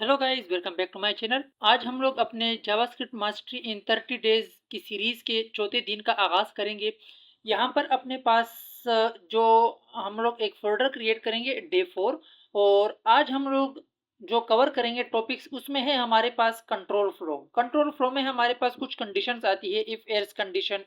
Hello guys, welcome back to my channel. आज हम लोग अपने जावास्क्रिप्ट मास्टरी इन 30 डेज की सीरीज़ के चौथे दिन का आगाज़ करेंगे। यहाँ पर अपने पास जो हम लोग एक फ़ोल्डर क्रिएट करेंगे डे 4। और आज हम लोग जो कवर करेंगे टॉपिक्स उसमें है हमारे पास कंट्रोल फ्लो। कंट्रोल फ्लो में हमारे पास कुछ कंडीशंस आती है, if condition,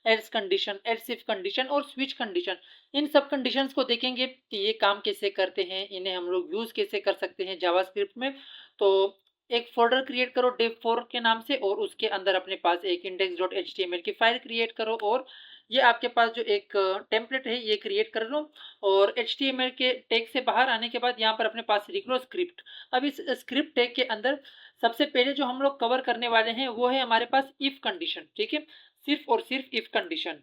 else condition, else if condition और स्विच कंडीशन। इन सब कंडीशंस को देखेंगे कि ये काम कैसे करते हैं, इन्हें हम लोग यूज़ कैसे कर सकते हैं जावास्क्रिप्ट में। तो एक फ़ोल्डर क्रिएट करो dev4 के नाम से और उसके अंदर अपने पास एक index.html की फ़ाइल क्रिएट करो और ये आपके पास जो एक टेम्पलेट है ये क्रिएट कर लो। और एचटीएमएल के टैग से बाहर आने के बाद यहाँ पर अपने पास लिख लो स्क्रिप्ट। अब इस स्क्रिप्ट टैग के अंदर सबसे पहले जो हम लोग कवर करने वाले हैं वो है हमारे पास इफ कंडीशन। ठीक है, सिर्फ और सिर्फ इफ कंडीशन।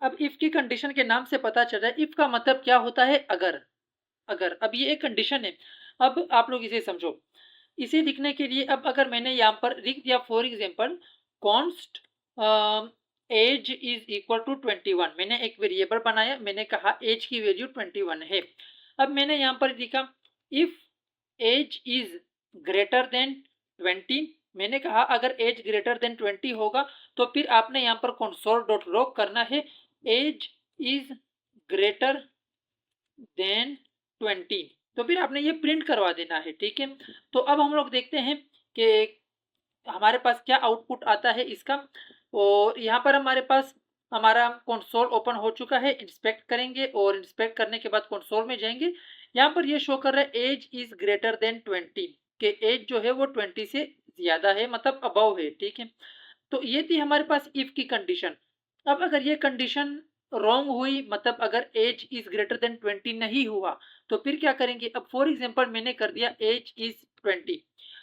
अब इफ की कंडीशन के नाम से पता चल रहा है इफ का मतलब क्या होता है, अगर। अगर अब ये एक कंडीशन है। अब आप लोग इसे समझो। इसे लिखने के लिए अब अगर मैंने यहाँ पर लिख दिया for example const age is equal to 21। मैंने एक वेरिएबल बनाया, मैंने कहा एज की वैल्यू 21 है। अब मैंने यहाँ पर लिखा if age is greater than 20। मैंने कहा अगर एज ग्रेटर देन 20 होगा तो फिर आपने यहाँ पर कंसोल डॉट लॉग करना है एज इज ग्रेटर देन 20। तो फिर आपने ये प्रिंट करवा देना है। ठीक है, तो अब हम लोग देखते हैं कि हमारे पास क्या आउटपुट आता है इसका। और यहाँ पर हमारे पास हमारा कंसोल ओपन हो चुका है। इंस्पेक्ट करेंगे और इंस्पेक्ट करने के बाद कंसोल में जाएंगे। यहाँ पर ये शो कर रहा है एज इज ग्रेटर देन 20 के एज जो है वो 20 से ज्यादा है, मतलब अबव है। ठीक है, तो ये थी हमारे पास इफ की कंडीशन। अब अगर ये कंडीशन रॉन्ग हुई, मतलब अगर एज इज ग्रेटर देन 20 नहीं हुआ, तो फिर क्या करेंगे। अब फॉर एग्जांपल मैंने कर दिया एज इज 20।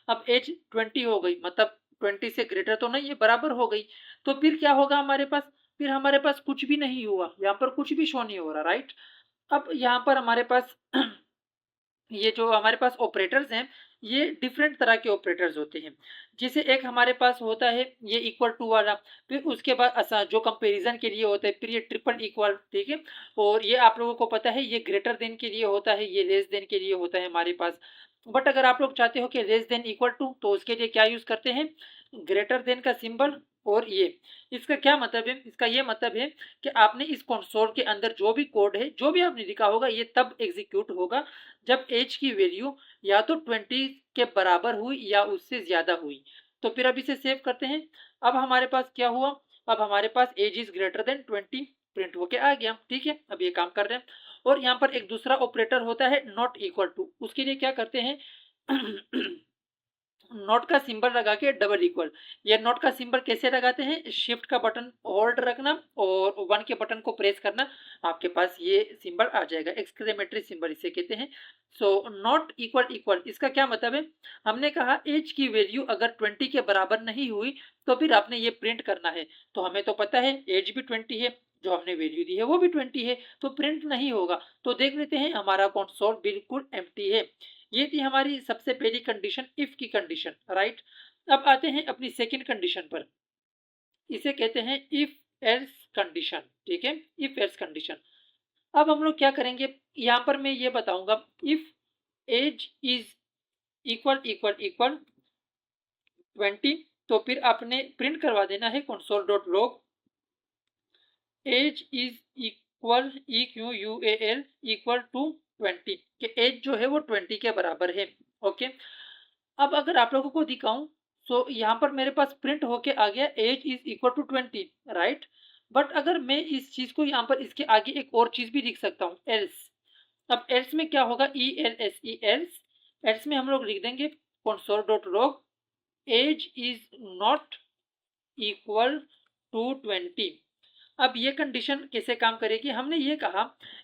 अब एज 20 हो गई, मतलब 20 से ग्रेटर तो नहीं, ये बराबर हो गई। तो फिर क्या होगा हमारे पास, फिर हमारे पास कुछ भी नहीं हुआ, यहाँ पर कुछ भी शो नहीं हो रहा, राइट। अब यहाँ पर हमारे पास ये जो हमारे पास ऑपरेटर्स हैं ये डिफरेंट तरह के ऑपरेटर्स होते हैं। जैसे एक हमारे पास होता है ये इक्वल टू वाला, फिर उसके बाद जो कंपैरिजन के लिए होता है, फिर ये ट्रिपल इक्वल। ठीक है, और ये आप लोगों को पता है ये ग्रेटर देन के लिए होता है, ये लेस देन के लिए होता है हमारे पास। बट अगर आप लोग चाहते हो कि लेस देन इक्वल टू, तो उसके लिए क्या यूज करते हैं, ग्रेटर देन का सिंबल। और ये इसका क्या मतलब है, इसका ये मतलब है कि आपने इस कंसोल के अंदर जो भी कोड है, जो भी आपने लिखा होगा, ये तब एग्जीक्यूट होगा जब एज की वैल्यू या तो 20 के बराबर हुई या उससे ज्यादा हुई। तो फिर अब इसे सेव करते हैं। अब हमारे पास क्या हुआ, अब हमारे पास age is greater than 20 print होके आ गया। ठीक है, अब ये काम कर रहे हैं। और यहाँ पर एक दूसरा ऑपरेटर होता है नॉट इक्वल टू, उसके लिए क्या करते हैं नोट का सिंबल लगा के डबल इक्वल। ये नोट का सिंबल कैसे लगाते हैं, शिफ्ट का बटन होल्ड रखना और 1 के बटन को प्रेस करना, आपके पास ये सिंबल आ जाएगा, एक्सक्लेमेटरी सिंबल इसे कहते हैं। सो नॉट इक्वल इक्वल इसका क्या मतलब है, हमने कहा एज की वैल्यू अगर 20 के बराबर नहीं हुई तो फिर आपने ये प्रिंट करना है। तो हमें तो पता है एज भी 20 है, जो हमने वैल्यू दी है वो भी 20 है, तो प्रिंट नहीं होगा। तो देख लेते हैं हमारा कंसोल बिल्कुल एम्प्टी है। ये थी हमारी सबसे पहली कंडीशन, इफ की कंडीशन, राइट। अब आते हैं अपनी सेकंड कंडीशन पर। इसे कहते हैं इफ एल्स कंडीशन। ठीक है, इफ एल्स कंडीशन। अब हम लोग क्या करेंगे, यहां पर मैं ये बताऊंगा if age is equal equal equal 20, तो फिर आपने प्रिंट करवा देना है console dot log age is equal E Q U A L equal to 20 के एज जो है वो 20 के बराबर है। ओके, अब अगर आप लोगों को दिखाऊं तो यहाँ पर मेरे पास प्रिंट होके आ गया age is equal to 20, right. But अगर मैं इस चीज को यहाँ पर इसके आगे एक और चीज भी लिख सकता हूँ, एल्स। अब एल्स में क्या होगा, E L S E else. Else में हम लोग लिख देंगे console dot log age is not equal to 20। अब ये कंडीशन कैसे काम करेगी, हमने ये कहा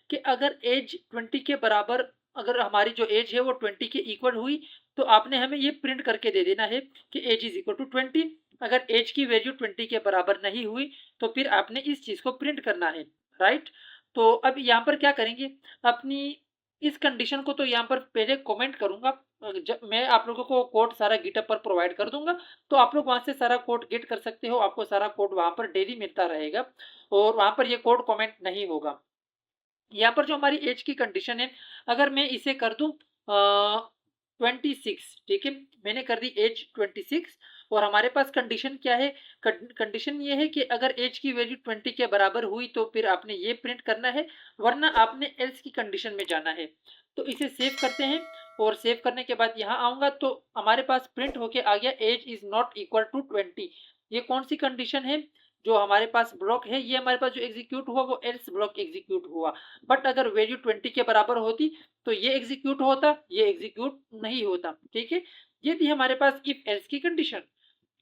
कि अगर एज 20 के बराबर, अगर हमारी जो एज है वो 20 के इक्वल हुई, तो आपने हमें ये प्रिंट करके दे देना है कि एज इज इक्वल टू 20। अगर एज की वैल्यू 20 के बराबर नहीं हुई तो फिर आपने इस चीज को प्रिंट करना है, राइट। तो अब यहाँ पर क्या करेंगे, अपनी इस कंडीशन को तो यहाँ पर पहले कमेंट करूंगा। जब मैं आप लोगों को कोड सारा गिटअप पर प्रोवाइड कर दूंगा, तो आप लोग वहां से सारा कोड गेट कर सकते हो, आपको सारा कोड वहां पर डेली मिलता रहेगा और वहां पर ये कोड कमेंट नहीं होगा। यहाँ पर जो हमारी एज की कंडीशन है, अगर मैं इसे कर दूं 26, ठीक है, मैंने कर दी एज 26 और हमारे पास कंडीशन क्या है, कंडीशन ये है कि अगर एज की वैल्यू 20 के बराबर हुई तो फिर आपने ये प्रिंट करना है, वरना आपने एल्स की कंडीशन में जाना है। तो इसे सेव करते हैं और सेव करने के बाद यहाँ आऊँगा तो हमारे पास प्रिंट होके आ गया age is not equal to 20। ये कौन सी कंडीशन है, जो हमारे पास ब्लॉक है, ये हमारे पास जो एग्जीक्यूट हुआ वो एल्स ब्लॉक एग्जीक्यूट हुआ। बट अगर वैल्यू 20 के बराबर होती तो ये एग्जीक्यूट होता, ये एग्जीक्यूट नहीं होता, ठीक है। ये थी हमारे पास इफ एल्स की कंडीशन।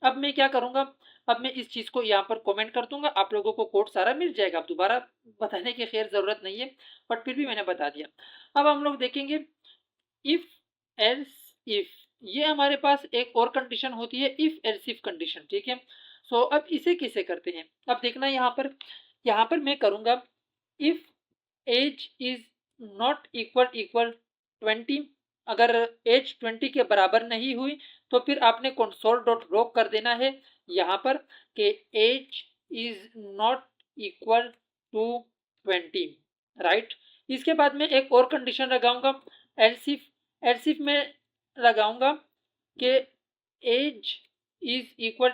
अब मैं क्या करूंगा, अब मैं इस चीज को यहाँ पर कमेंट कर दूंगा, आप लोगों को कोड सारा मिल जाएगा, अब दोबारा बताने की खैर जरूरत नहीं है, बट फिर भी मैंने बता दिया। अब हम लोग देखेंगे इफ एल्स इफ, ये हमारे पास एक और कंडीशन होती है इफ एल्स इफ कंडीशन, ठीक है। सो अब इसे कैसे करते हैं, अब देखना यहाँ पर मैं करूंगा if age is not equal 20, अगर एज 20 के बराबर नहीं हुई तो फिर आपने कंसोल डॉट लॉग कर देना है यहाँ पर कि age is not equal to 20, right. इसके बाद में एक और कंडीशन लगाऊंगा एल्सिफ में लगाऊंगा कि एज इज इक्वल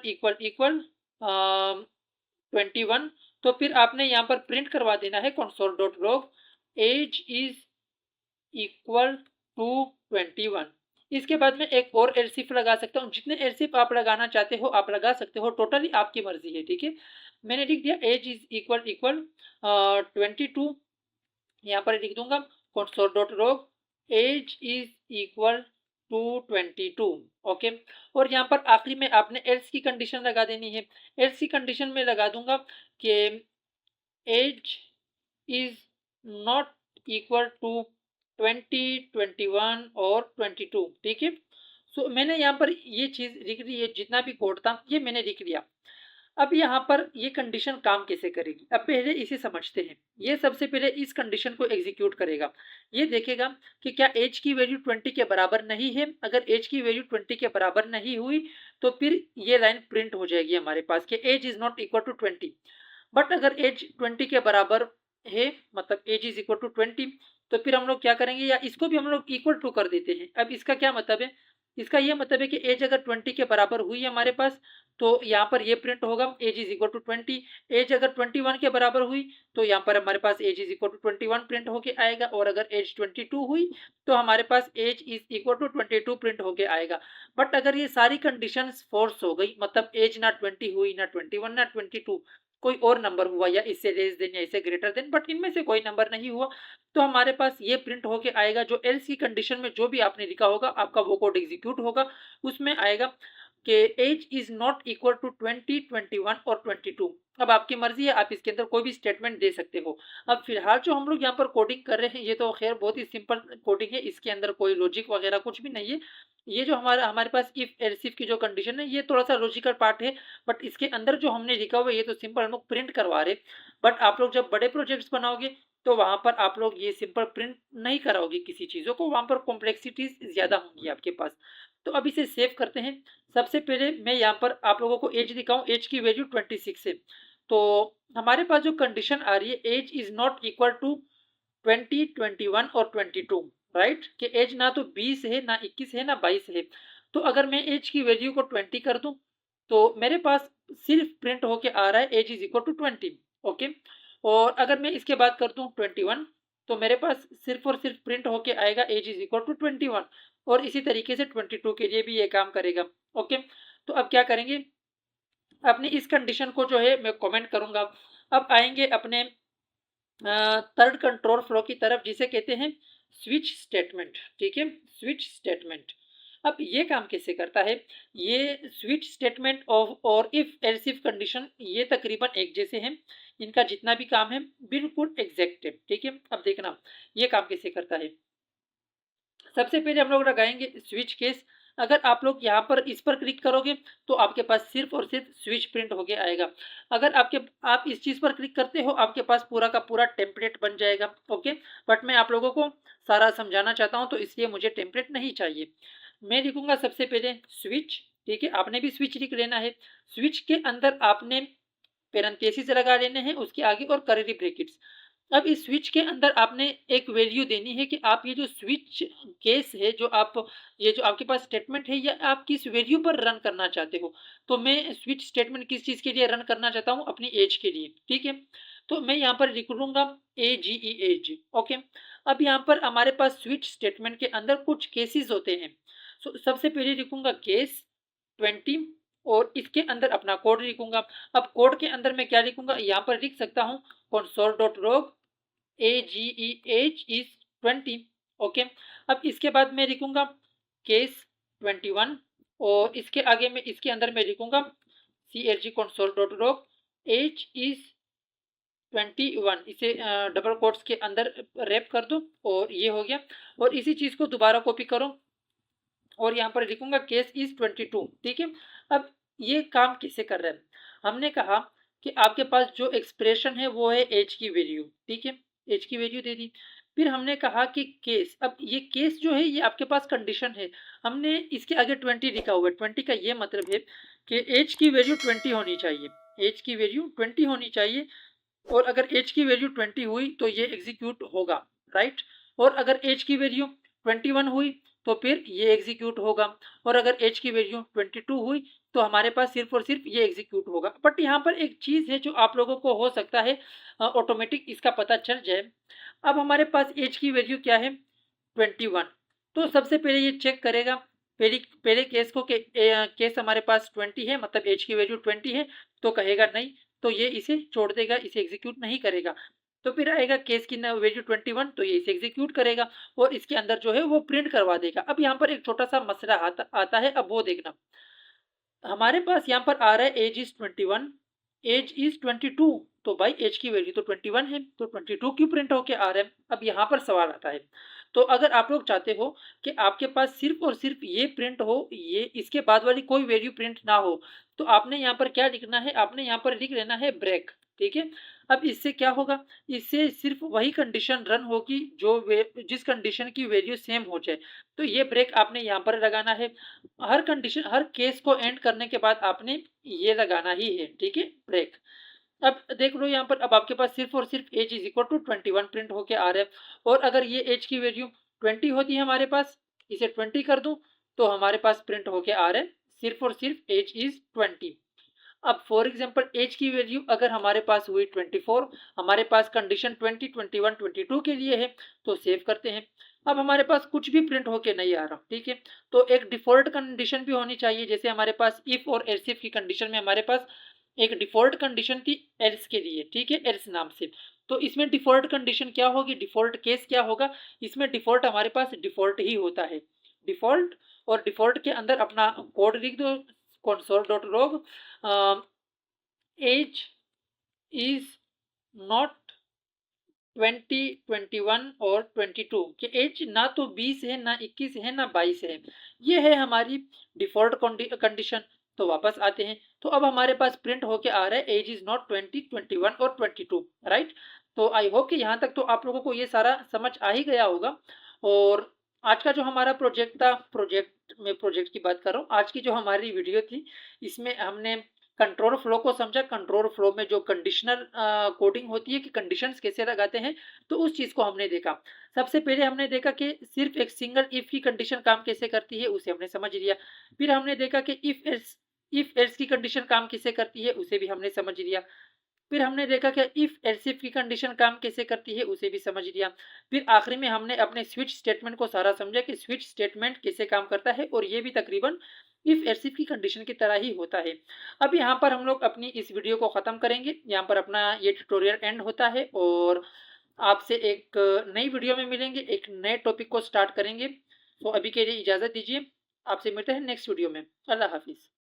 21, तो फिर आपने यहाँ पर प्रिंट करवा देना है console dot log age is equal to 21। इसके बाद में एक और एल्सिफ लगा सकता हूँ, जितने एल्सिफ आप लगाना चाहते हो आप लगा सकते हो, टोटली आपकी मर्जी है, ठीक है। मैंने लिख दिया एज इज इक्वल 22, यहाँ पर लिख दूंगा console dot log age is equal to 22, okay. और यहाँ पर आखिरी में आपने एल्स की कंडीशन लगा देनी है, एल्स की कंडीशन में लगा दूंगा कि age is not equal to 20, 21 और 22, ठीक है। सो मैंने यहाँ पर ये चीज लिख दी है, जितना भी कोड था ये मैंने लिख लिया। अब यहाँ पर ये कंडीशन काम कैसे करेगी, अब पहले इसे समझते हैं। ये सबसे पहले इस कंडीशन को एग्जीक्यूट करेगा, ये देखेगा कि क्या एज की वैल्यू 20 के बराबर नहीं है, अगर एज की वैल्यू 20 के बराबर नहीं हुई तो फिर ये लाइन प्रिंट हो जाएगी हमारे पास कि age is not equal to 20। But अगर एज 20 के बराबर है, मतलब एज इज इक्वल टू 20, तो फिर हम लोग क्या करेंगे, या इसको भी हम लोग इक्वल टू कर देते हैं। अब इसका क्या मतलब है, इसका ये मतलब है कि एज अगर 20 के बराबर हुई हमारे पास तो यहाँ पर ये प्रिंट होगा age is equal to 20। Age अगर 21 के बराबर हुई तो यहाँ पर हमारे पास age is equal to 21 print होके आएगा, और अगर एज 22 हुई तो हमारे पास age is equal to 22 print होके आएगा। बट अगर ये सारी कंडीशंस फोर्स हो गई, मतलब एज ना 20 हुई, ना 21, ना 22, कोई और नंबर हुआ, या इससे लेस देन या इससे ग्रेटर देन, बट इनमें से कोई नंबर नहीं हुआ, तो हमारे पास ये प्रिंट होके आएगा, जो एल्स की कंडीशन में जो भी आपने लिखा होगा आपका वो कोड एग्जीक्यूट होगा, उसमें आएगा कि age is not equal to 20, 21 और 22। अब आपकी मर्जी है, आप इसके अंदर कोई भी स्टेटमेंट दे सकते हो। अब फिलहाल जो हम लोग यहाँ पर कोडिंग कर रहे हैं ये तो खैर बहुत ही सिंपल कोडिंग है, इसके अंदर कोई लॉजिक वगैरह कुछ भी नहीं है। ये जो हमारे पास इफ एल्स इफ की जो कंडीशन है ये थोड़ा सा लॉजिकल पार्ट है, बट इसके अंदर जो हमने लिखा हुआ है ये तो सिंपल हम लोग प्रिंट करवा रहे। बट आप लोग जब बड़े प्रोजेक्ट्स बनाओगे तो वहां पर आप लोग ये सिंपल प्रिंट नहीं कराओगे किसी चीज़ों को, वहां पर कॉम्प्लेक्सिटीज ज़्यादा होंगी आपके पास। तो अब इसे सेव करते हैं। सबसे पहले मैं यहाँ पर आप लोगों को एज दिखाऊं, एज की वैल्यू 26 है, तो हमारे पास जो कंडीशन आ रही है age is not equal to 20, 21 और 22, राइट, कि एज ना तो 20 है, ना 21 है, ना 22 है। तो अगर मैं एज की वैल्यू को 20 कर दूं तो मेरे पास सिर्फ प्रिंट होके आ रहा है age is equal to 20, okay. और अगर मैं इसके बाद कर दूं 21 तो मेरे पास सिर्फ और सिर्फ प्रिंट होके आएगा एज इज इक्वल टू 21, और इसी तरीके से 22 के लिए भी ये काम करेगा, ओके। तो अब क्या करेंगे, अपनी इस कंडीशन को जो है मैं कमेंट करूंगा। अब आएंगे अपने थर्ड कंट्रोल फ्लो की तरफ, जिसे कहते हैं स्विच स्टेटमेंट, ठीक है, स्विच स्टेटमेंट। अब ये काम कैसे करता है, ये स्विच स्टेटमेंट और इफ एल्स इफ कंडीशन ये तकरीबन एक जैसे हैं, इनका जितना भी काम है बिल्कुल एग्जैक्ट है, ठीक है। अब देखना ये काम कैसे करता है। सबसे पहले हम लोग लगाएंगे स्विच केस। अगर आप लोग यहाँ पर इस पर क्लिक करोगे तो आपके पास सिर्फ और सिर्फ स्विच प्रिंट होके आएगा। अगर आप इस चीज़ पर क्लिक करते हो आपके पास पूरा का पूरा टेम्पलेट बन जाएगा, ओके। बट मैं आप लोगों को सारा समझाना चाहता हूँ तो इसलिए मुझे टेम्पलेट नहीं चाहिए। मैं लिखूंगा सबसे पहले स्विच, ठीक है, आपने भी स्विच लिख लेना है। स्विच के अंदर आपने पैरेंथेसिस लगा लेने हैं उसके आगे, और कर्ली ब्रैकेट्स। अब इस स्विच के अंदर आपने एक वैल्यू देनी है कि आप ये जो स्विच केस है, जो आप ये जो आपके पास स्टेटमेंट है, ये आप किस वैल्यू पर रन करना चाहते हो। तो मैं स्विच स्टेटमेंट किस चीज़ के लिए रन करना चाहता हूँ, अपनी एज के लिए, ठीक है। तो मैं यहाँ पर लिख लूँगा AGE एज, ओके। अब यहाँ पर हमारे पास स्विच स्टेटमेंट के अंदर कुछ केसेस होते हैं। सबसे पहले लिखूँगा केस 20 और इसके अंदर अपना कोड लिखूँगा। अब कोड के अंदर मैं क्या लिखूँगा, यहाँ पर लिख सकता हूँ console.log AGEH is 20, ओके। अब इसके बाद मैं लिखूंगा केस 21 और इसके आगे में इसके अंदर मैं लिखूंगा CLG console.log एज इज 21, इसे डबल कोट्स के अंदर रैप कर दो और ये हो गया। और इसी चीज को दोबारा कॉपी करो और यहाँ पर लिखूंगा केस इज 22, ठीक है। अब ये काम कैसे कर रहे हैं, हमने कहा कि आपके पास जो एक्सप्रेशन है वो है एज की वैल्यू, ठीक है। एज की वैल्यू दे दी। फिर हमने कहा कि केस, अब ये केस जो है ये आपके पास कंडीशन है, हमने इसके आगे 20 लिखा हुआ है। 20 का ये मतलब है कि एज की वैल्यू 20 होनी चाहिए, एज की वैल्यू 20 होनी चाहिए। और अगर एज की वैल्यू 20 हुई तो ये एग्जीक्यूट होगा, राइट। और अगर एज की वैल्यू 21 हुई तो फिर ये एग्जीक्यूट होगा। और अगर एज की वैल्यू 22 हुई तो हमारे पास सिर्फ और सिर्फ ये एग्जीक्यूट होगा। बट यहाँ पर एक चीज़ है जो आप लोगों को हो सकता है ऑटोमेटिक इसका पता चल जाए। अब हमारे पास एज की वैल्यू क्या है, 21। तो सबसे पहले ये चेक करेगा पहले पहले केस को कि केस हमारे पास 20 है, मतलब एज की वैल्यू 20 है। तो कहेगा नहीं, तो ये इसे छोड़ देगा, इसे एग्जीक्यूट नहीं करेगा। तो फिर आएगा केस की वैल्यू 21, तो ये इसे एग्जीक्यूट करेगा और इसके अंदर जो है वो प्रिंट करवा देगा। अब यहाँ पर एक छोटा सा मसला आता है, अब वो देखना। हमारे पास यहाँ पर आ रहा है एज इज 21, एज इज 22। तो भाई एज की वैल्यू तो 21 है, तो 22 क्यों प्रिंट होके आ रहा है। अब यहाँ पर सवाल आता है। तो अगर आप लोग चाहते हो कि आपके पास सिर्फ और सिर्फ ये प्रिंट हो, ये इसके बाद वाली कोई वैल्यू प्रिंट ना हो, तो आपने यहाँ पर क्या लिखना है, आपने यहाँ पर लिख लेना है ब्रेक, ठीक है। अब इससे क्या होगा, इससे सिर्फ वही कंडीशन रन होगी जो जिस कंडीशन की वैल्यू सेम हो जाए। तो ये ब्रेक आपने यहाँ पर लगाना है। हर कंडीशन, हर केस को एंड करने के बाद आपने ये लगाना ही है, ठीक है, ब्रेक। अब देख लो यहाँ पर, अब आपके पास सिर्फ और सिर्फ age is equal to 21 print होके आ रहा है। और अगर ये एज की वैल्यू 20 होती है हमारे पास, इसे 20 कर दूं तो हमारे पास प्रिंट होके आ रहा है सिर्फ और सिर्फ एज इज 20। अब फॉर एग्जांपल एज की वैल्यू अगर हमारे पास हुई 24, हमारे पास कंडीशन 20, 21, 22 के लिए है, तो सेव करते हैं। अब हमारे पास कुछ भी प्रिंट होके नहीं आ रहा, ठीक है। तो एक डिफॉल्ट कंडीशन भी होनी चाहिए, जैसे हमारे पास इफ और एल्स इफ की कंडीशन में हमारे पास एक डिफॉल्ट कंडीशन थी एल्स के लिए, ठीक है, एल्स नाम से। तो इसमें डिफॉल्ट कंडीशन क्या होगी, डिफॉल्ट केस क्या होगा, इसमें डिफॉल्ट हमारे पास डिफॉल्ट ही होता है, डिफॉल्ट। और डिफॉल्ट के अंदर अपना कोड लिख दो console.log एज इज नॉट 20, 21 और 22 कि एज ना तो 20 है, ना 21 है, ना 22 है। ये है हमारी डिफॉल्ट कंडीशन। तो वापस आते हैं, तो अब हमारे पास प्रिंट होके आ रहा है एज इज नॉट 20, 21 और 22, राइट। तो आई होप कि यहाँ तक तो आप लोगों को ये सारा समझ आ ही गया होगा। और आज का जो हमारा प्रोजेक्ट था, प्रोजेक्ट की बात कर रहा हूँ, आज की जो हमारी वीडियो थी, इसमें हमने कंट्रोल फ्लो को समझा। कंट्रोल फ्लो में जो कंडीशनल कोडिंग होती है कि कंडीशंस कैसे लगाते हैं, तो उस चीज़ को हमने देखा। सबसे पहले हमने देखा कि सिर्फ एक सिंगल इफ की कंडीशन काम कैसे करती है, उसे हमने समझ लिया। फिर हमने देखा कि इफ एल्स की कंडीशन काम कैसे करती है, उसे भी हमने समझ लिया। फिर हमने देखा कि इफ एल्स इफ की कंडीशन काम कैसे करती है, उसे भी समझ लिया। फिर आखिरी में हमने अपने स्विच स्टेटमेंट को सारा समझा कि स्विच स्टेटमेंट कैसे काम करता है, और ये भी तकरीबन इफ एल्स इफ की कंडीशन की तरह ही होता है। अब यहाँ पर हम लोग अपनी इस वीडियो को ख़त्म करेंगे, यहाँ पर अपना ये ट्यूटोरियल एंड होता है। और आपसे एक नई वीडियो में मिलेंगे, एक नए टॉपिक को स्टार्ट करेंगे। तो अभी के लिए इजाज़त दीजिए, आपसे मिलते हैं नेक्स्ट वीडियो में। अल्लाह हाफिज़।